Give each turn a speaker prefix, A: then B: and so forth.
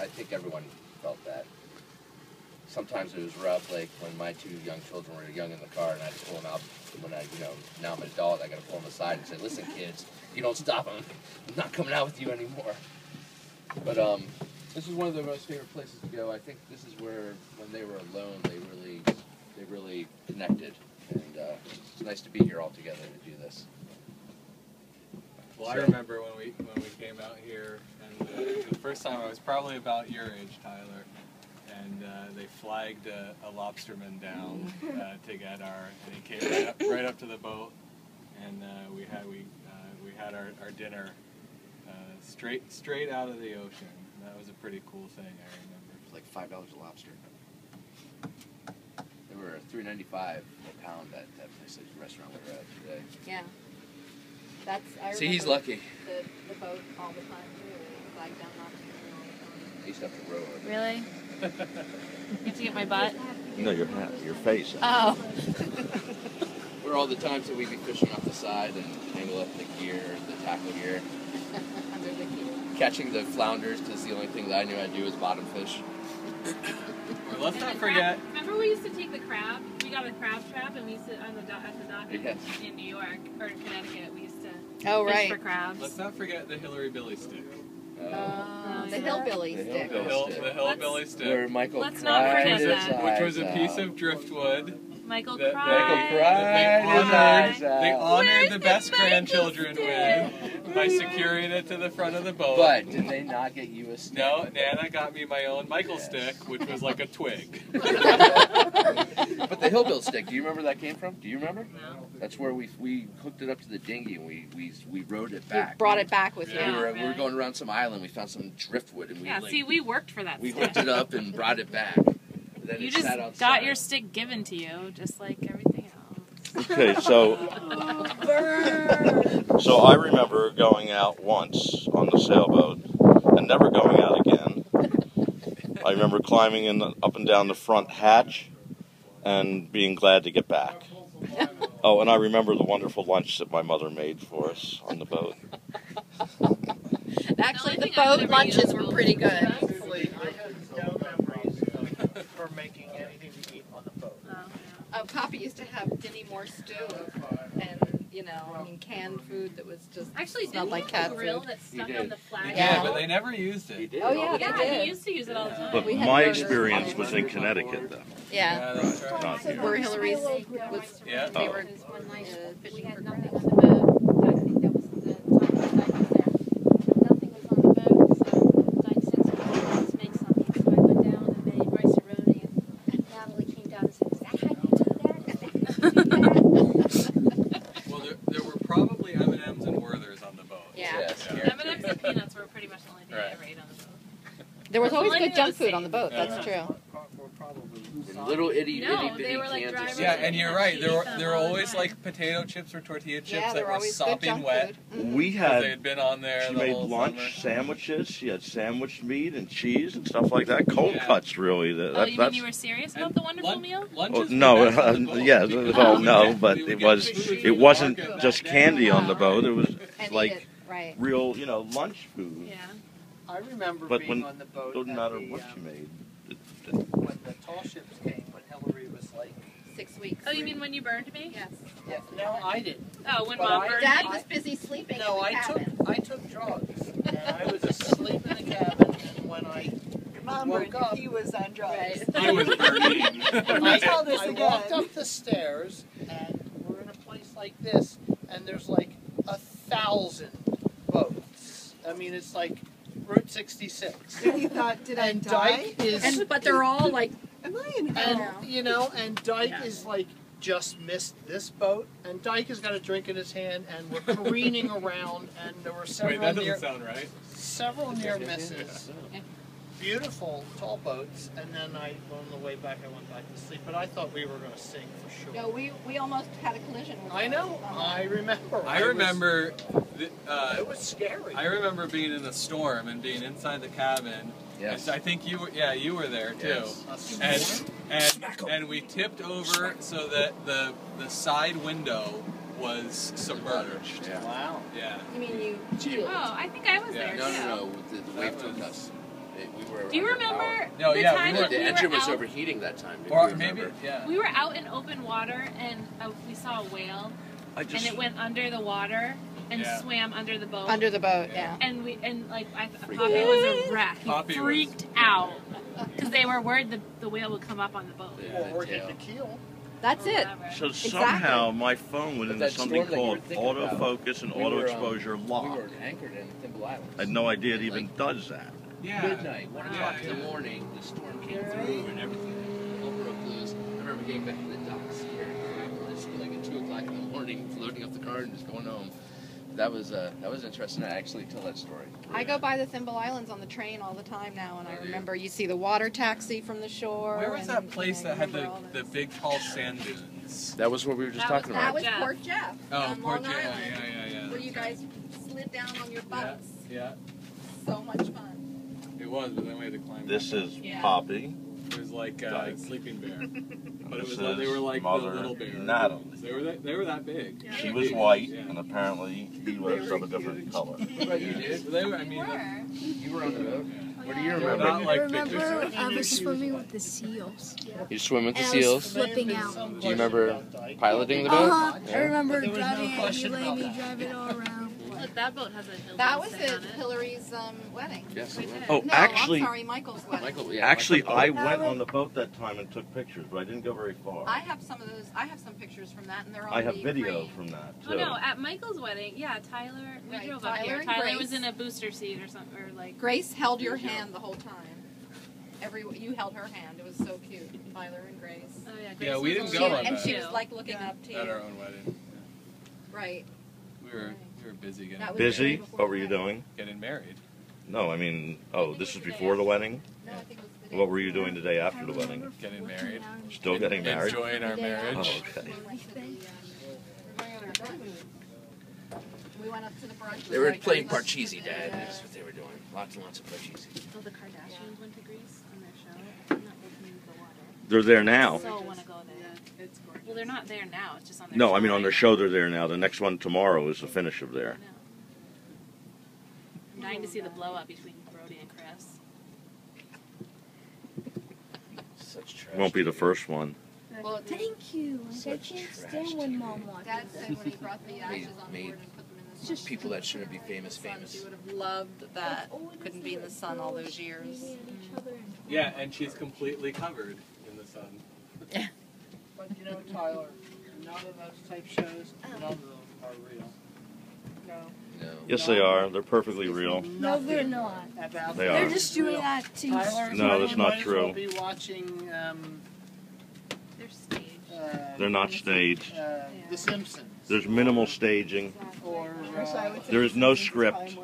A: I think everyone felt that. Sometimes it was rough, like when my two young children were young in the car, and I had to pull them out. When now I'm an adult, I got to pull them aside and say, "Listen, kids, if you don't stop them, I'm not coming out with you anymore." But this is one of the most favorite places to go. I think this is where, when they were alone, they really connected, and it's nice to be here all together to do this.
B: Well, I remember when we came out here, and the first time I was probably about your age, Tyler, and they flagged a lobsterman down to get and he came right up to the boat, and we had our dinner straight out of the ocean. That was a pretty cool thing, I remember.
A: It was like $5 a lobster. They were $3.95 a pound at that place, the restaurant we were at today.
C: Yeah. I
A: See, he's lucky.
C: The boat all the time, too. Flag down lobster all the time.
A: I used to have to row it.
D: Really? You have to get my butt?
E: No, your face.
D: Oh.
A: Where all the times that we'd be fishing off the side and tangle up the gear, the tackle gear.
C: Under the key.
A: Catching the flounders, because the only thing that I knew how to do was bottom fish.
B: Well, let's not forget.
D: Remember we used to take the crab? We got a crab trap and we used to, at the dock in New York, or in Connecticut, we used to fish for crabs.
B: Let's not forget the Hillary Billy stick.
C: The hillbilly stick.
B: The hillbilly stick.
A: Where Michael
D: Let's not forget that.
B: Which was a piece of driftwood.
D: Michael
A: They
B: honored the best grandchildren with by securing it to the front of the boat.
A: But did they not get you a stick?
B: No, Nana got me my own Michael stick, which was like a twig.
A: But the hillbill stick, do you remember where that came from? Do you remember?
D: No.
A: That's where we hooked it up to the dinghy and we rode it back.
C: You brought it back with you.
A: We were going around some island. We found some driftwood and
D: we worked for that.
A: We hooked it up and brought it back. Then
D: you
A: it
D: just
A: sat outside.
D: got your stick given to you, just like everything else.
E: Okay, so I remember going out once on the sailboat and never going out again. I remember climbing up and down the front hatch and being glad to get back. Oh, and I remember the wonderful lunch that my mother made for us on the boat.
C: Actually, the boat lunches were pretty good.
F: Actually, I had no memories for making anything to eat on the boat.
C: Poppy used to have Dinny Moore stew and, canned food that was just smelled like cat food.
D: Grill that stuck on the flag.
B: Yeah, but they never used it.
C: Oh, yeah, they did.
D: He used to use it all the time.
E: But my experience was in Connecticut, though.
C: Yeah.
B: That's right.
E: Not here.
C: Where Hillary's was,
B: Yeah.
C: they were
D: We
C: fishing for
D: had
C: crabs.
D: nothing on the boat. I think that was the time that Dyke was there. Nothing was on the boat, so Dyke said, let's make something. So I went down and made rice-a-roni, and Natalie came down and said, is that how you do that?
B: Well, there were probably M&Ms and Werthers on the boat.
C: Yeah.
A: Yes.
D: M&Ms and peanuts were pretty much the only thing I ever ate on the boat.
C: There was always
D: Well,
C: good
D: I
C: junk
D: knew
C: food
D: the
C: on the boat,
B: same.
C: that's true.
A: And little itty
D: No,
A: bitty
D: they were like
A: cans
D: dry
A: of
B: Yeah,
A: soda.
B: and you're right. There were always like potato chips or tortilla chips
C: Yeah,
B: that
C: there were
B: were
C: always good
B: sopping
C: junk
B: wet.
C: food.
E: We
B: Because they
E: had,
B: had been on there
E: she
B: the
E: made
B: whole
E: lunch
B: summer.
E: sandwiches. She had sandwich meat and cheese and stuff like that. Cold cuts, really.
D: You mean
E: That's
D: you were serious about the wonderful meal?
E: Oh, no, but it wasn't just candy on the boat. It was like real, lunch food.
D: Yeah.
F: I remember
E: But
F: being on the boat.
E: Doesn't
F: at
E: matter
F: the,
E: what you made.
F: When the tall ships came, when Hillary was like
C: 6 weeks.
D: Oh, you mean when you burned me?
C: Yes.
F: Yeah, no, I didn't.
D: Oh, when
F: But
D: Mom
F: I-
D: burned
C: Dad
D: me?
C: was busy sleeping
F: No,
C: in the cabin.
F: I took drugs, and I was asleep in the cabin. And when I woke up,
G: he was on drugs.
B: He was burning.
F: I walked up the stairs, and we're in a place like this, and there's like 1,000 boats. I mean, it's like Route 66.
G: And he thought, did I
F: And
G: die?
F: Dyke is,
C: But they're all like,
G: Am I in
F: and
G: hell?
F: and Dyke is like just missed this boat, and Dyke has got a drink in his hand, and we're careening around, and there were
B: Wait,
F: several
B: that
F: near
B: doesn't sound right.
F: near misses. Beautiful tall boats, and then on the way back I went back to sleep. But I thought we were going to sink for sure.
C: no, we almost had a collision with
F: I know. I remember.
B: I remember.
F: It was scary.
B: I remember being in a storm and being inside the cabin.
A: Yes.
B: And I think you were. Yeah, you were there too.
F: Yes.
B: And we tipped over so that the side window was submerged.
A: Yeah.
F: Wow.
B: Yeah.
C: You mean you?
D: Oh, I think I was there
A: No,
D: too.
A: the wave took us. We were.
D: Do you
A: under
D: remember
A: power.
B: No,
D: the
B: yeah, we
D: time
B: were-
D: that
A: The
D: we
A: engine
D: were
A: was
D: out?
A: overheating that time. If
B: Or
A: you
B: maybe,
A: remember.
B: yeah.
D: We were out in open water and we saw a whale, and it went under the water and
B: Yeah.
D: swam under the boat.
C: Under the boat,
B: Yeah.
C: yeah.
D: And
A: Freaked
D: Poppy
A: out.
D: was a wreck. He
B: Poppy was-
D: freaked out because they were worried the whale would come up on the boat.
A: Yeah,
F: Or
A: the
F: hit
A: tail.
F: the keel.
C: That's it.
D: Whatever.
E: So somehow my phone went
A: But
E: into
A: that
E: something
A: storm that you were
E: called
A: thinking about,
E: autofocus and
A: we were,
E: auto exposure
A: We
E: lock.
A: were anchored in Thimble Islands.
E: I had no idea it
A: And,
E: even
A: like,
E: does that.
B: Yeah.
A: midnight, 1 o'clock in the
B: yeah.
A: morning, the storm came through and everything all broke loose. I remember getting back to the docks here, just like at 2 o'clock in the morning, loading up the car and just going home. That was interesting. I actually tell that story.
C: I go by the Thimble Islands on the train all the time now, and I
A: Oh, do you?
C: remember you see the water taxi from the shore.
B: Where was
C: and,
B: that place
C: you know,
B: that had
C: remember all
B: the
C: this.
B: big tall sand dunes?
A: That was what we were just talking
C: That
A: about.
C: was
D: Jeff.
C: Port Jeff
B: Oh,
C: on
B: Port
C: Long
B: Jeff.
C: Island,
B: Yeah.
C: where you guys slid down on your butts.
B: Yeah,
C: So much fun.
B: it was, but then we had to climb.
E: This
B: back
E: is
C: Yeah.
E: Poppy.
B: It was like
E: Dyke.
B: Sleeping Bear, but it
E: This
B: was like, they were
E: is
B: like
E: Mother
B: the little bears.
E: Natalie.
B: They were that big.
E: She was white, and apparently he was of a different color.
A: Right, you did.
B: They were. I mean,
A: You were on the boat. What do you
B: they were
A: remember?
B: not like
H: I remember
B: pictures.
H: I was swimming with the seals.
A: You swim with the
H: And I was
A: seals.
H: flipping out.
A: Do you remember piloting the boat?
H: I remember
F: There was no
H: driving it. He
F: question
H: let
F: about
H: me
F: that.
H: drive it all around.
D: Look, that boat has a hill
C: That was
D: thing
C: at
D: on it.
C: Hillary's wedding.
A: Yes, it was.
E: Oh,
C: No,
E: actually,
C: I'm sorry, Michael's wedding.
A: Michael, yeah,
E: actually,
A: Michael-
E: I went on the boat that time and took pictures, but I didn't go very far.
C: I have some of those. I have some pictures from that, and they're on
E: I have
C: the
E: video
C: frame.
E: from that
D: Oh
E: too.
D: no, at Michael's wedding, yeah, Tyler, we
C: Right,
D: drove up
C: Tyler
D: here.
C: and
D: Tyler
C: Grace.
D: was in a booster seat or something, or like.
C: Grace held your hand the whole time. You held her hand. It was so cute. Tyler and Grace.
D: Oh yeah, Grace
B: Yeah, we
D: was
B: didn't
D: only
B: go
D: like
B: on
C: And
B: that.
C: she
D: two.
C: was like looking up to
B: At our
C: you.
B: own wedding.
C: Right.
B: We were busy
C: That
B: getting
C: was
E: Busy?
C: the day before
E: What were
C: the
E: you
C: wedding.
E: doing?
B: getting married.
E: No, I mean, this is before the wedding?
C: No, I think it was the day
E: What were you
C: before.
E: doing the day
H: I
E: after the
H: remember
E: wedding?
B: Getting
H: looking
B: married.
H: down and
E: Still getting married?
B: Enjoying our
H: The day
B: marriage.
E: Oh, okay.
C: We went to the, we're going on our honeymoon. We went up to the brunch.
A: They were
C: like,
A: playing
C: let's-
A: Parcheesi, Dad. That's what they were doing. Lots and lots of Parcheesi.
D: Oh, the Kardashians went to Greece on their show. I'm not looking at the water.
E: They're there now.
D: So want to go there.
C: It's gorgeous.
D: Well, they're not there now. It's just on their.
E: No,
D: show
E: I mean on
D: right
E: their
D: now.
E: show they're there now. The next one tomorrow is the finish of there.
D: I know. I'm dying to see the blow up between Brody and Chris.
A: Such trash.
E: It won't be the first one.
C: Well,
H: Thank you. Like, I
A: Such
H: can't
A: trash
H: stand when
A: TV.
H: Mom watches
C: Dad
H: this.
C: said when he brought the ashes on
A: made
C: board and put them in the
H: Just
C: sun.
A: People that shouldn't be famous,
C: He
A: famous.
C: would have loved that. Couldn't be in the sun all those years.
B: Yeah, and she's completely covered in the sun.
F: But you know, Tyler, none of those type shows, none of them are real.
C: No.
A: No.
E: Yes, they are. They're perfectly real.
H: No, they're not.
F: About
E: They
H: They're
E: are.
H: just doing that to
F: Tyler,
E: No, that's
F: you
E: not
F: might as
E: true.
F: well be watching
D: They're staged.
E: They're not staged.
F: The Simpsons.
E: There's minimal staging.
F: Or
E: There is no script.